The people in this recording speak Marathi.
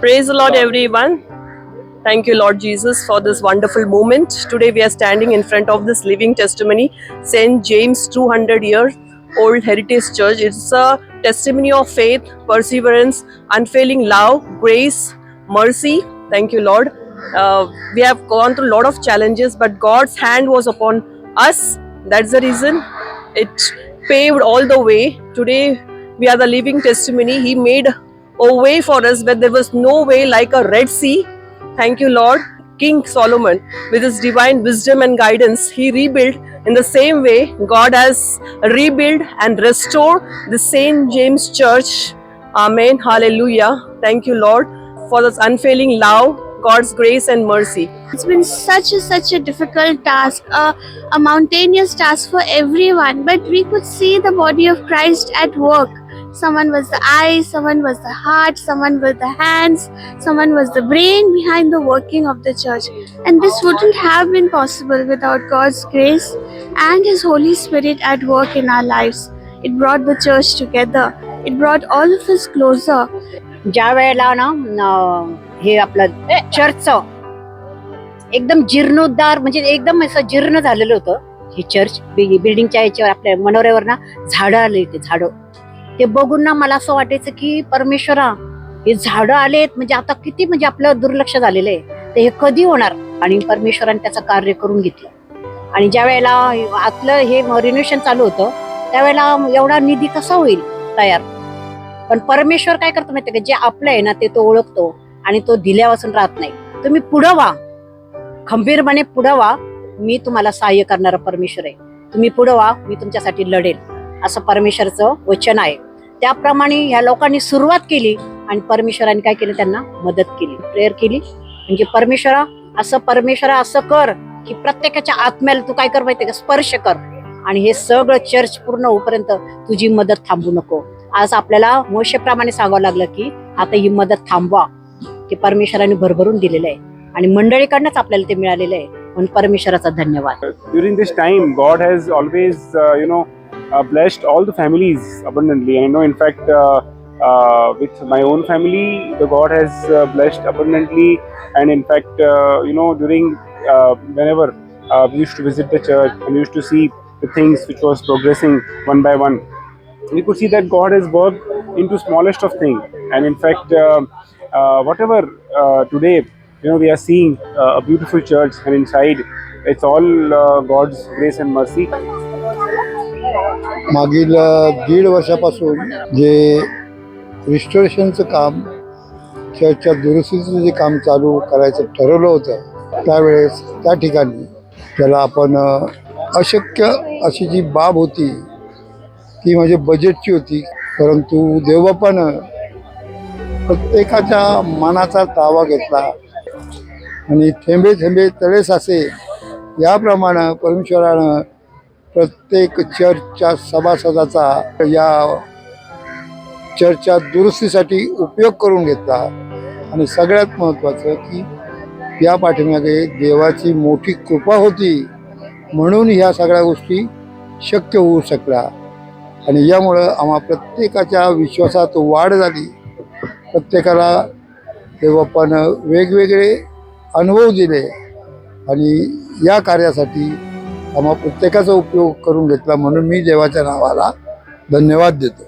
Praise the Lord, everyone. Thank you, Lord Jesus, for this wonderful moment. Today we are standing in front of this living testimony, St. James 200-year-old Heritage Church. It's a testimony of faith, perseverance, unfailing love, grace, mercy. Thank you, Lord. We have gone through a lot of challenges, but God's hand was upon us. That's the reason it paved all the way. Today we are the living testimony. He made a way for us where there was no way, like a Red Sea. Thank you, Lord. King Solomon, with his divine wisdom and guidance, he rebuilt in the same way. God has rebuilt and restored the St. James Church. Amen. Hallelujah. Thank you, Lord, for this unfailing love, God's grace and mercy. It's been such a difficult task, a mountainous task for everyone, but we could see the body of Christ at work. Someone was the eyes, someone was the heart, someone was the hands, someone was the brain behind the working of the church. And this wouldn't have been possible without God's grace and His Holy Spirit at work in our lives. It brought the church together. It brought all of us closer. ज्या वेळेला ना हे आपलं चर्चचं एकदम जीर्णोद्धार म्हणजे एकदम असं जीर्ण झालेलं होतं हे चर्च. बिल्डिंगच्या याच्यावर आपल्या मनोऱ्यावर ना झाडं आले, ते झाडं ते बघून ना मला असं वाटायचं की परमेश्वरा, हे झाडं आलेत म्हणजे आता किती म्हणजे आपलं दुर्लक्ष झालेलं आहे, तर हे कधी होणार. आणि परमेश्वराने त्याचं कार्य करून घेतलं. आणि ज्या वेळेला आतलं हे रिनोव्हेशन चालू होतं त्यावेळेला एवढा निधी कसा होईल तयार. पण परमेश्वर काय करतो माहिती का, जे आपलं आहे ना ते तो ओळखतो आणि तो दिल्यापासून राहत नाही. तुम्ही पुढं व्हा, खंबीरपणे पुढं व्हा, मी तुम्हाला सहाय्य करणारा परमेश्वर आहे. तुम्ही पुढं व्हा, मी तुमच्यासाठी लढेल, असं परमेश्वरचं वचन आहे. त्याप्रमाणे ह्या लोकांनी सुरुवात केली आणि परमेश्वराने काय केलं, त्यांना मदत केली, प्रेयर केली. म्हणजे परमेश्वरा असं कर की प्रत्येकाच्या आत्म्याला तू काय कर माहिती का, स्पर्श कर. आणि हे सगळं चर्च पूर्ण होईपर्यंत तुझी मदत थांबू नको. आज आपल्याला मोशेप्रमाणे सांगावं लागलं की आता ही मदत थांबवा, की परमेश्वराने भरभरून दिलेलं आहे आणि मंडळीकडनंच आपल्याला ते मिळालेलं आहे. म्हणून परमेश्वराचा धन्यवाद. During this time, God has always, blessed all the families abundantly. And I know, in fact, with my own family, the God has blessed abundantly. And in fact, during whenever we used to visit the church and we used to see the things which was progressing one by one, we could see that God has worked into smallest of things. And in fact, whatever today, we are seeing a beautiful church, and inside it's all God's grace and mercy. मागील 1.5 वर्षापासून जे रिस्टोरेशनचं काम, चर्चच्या दुरुस्तीचं जे काम चालू करायचं ठरवलं होतं, त्यावेळेस त्या ठिकाणी त्याला आपण अशक्य अशी जी बाब होती ती म्हणजे बजेटची होती. परंतु देवबापानं प्रत्येकाच्या मनाचा ताबा घेतला आणि थेंबे थेंबे तळे साचे याप्रमाणे परमेश्वरानं प्रत्येक चर्चच्या सभासदाचा या चर्चच्या दुरुस्तीसाठी उपयोग करून घेतला. आणि सगळ्यात महत्त्वाचं की या पाठीमागे देवाची मोठी कृपा होती, म्हणून ह्या सगळ्या गोष्टी शक्य होऊ शकल्या. आणि यामुळं आम्हा प्रत्येकाच्या विश्वासात वाढ झाली. प्रत्येकाला देवबापानं वेगवेगळे अनुभव दिले आणि या कार्यासाठी आम्हा प्रत्येकाचा उपयोग करून घेतला. म्हणून मी देवाच्या नावाला धन्यवाद देतो.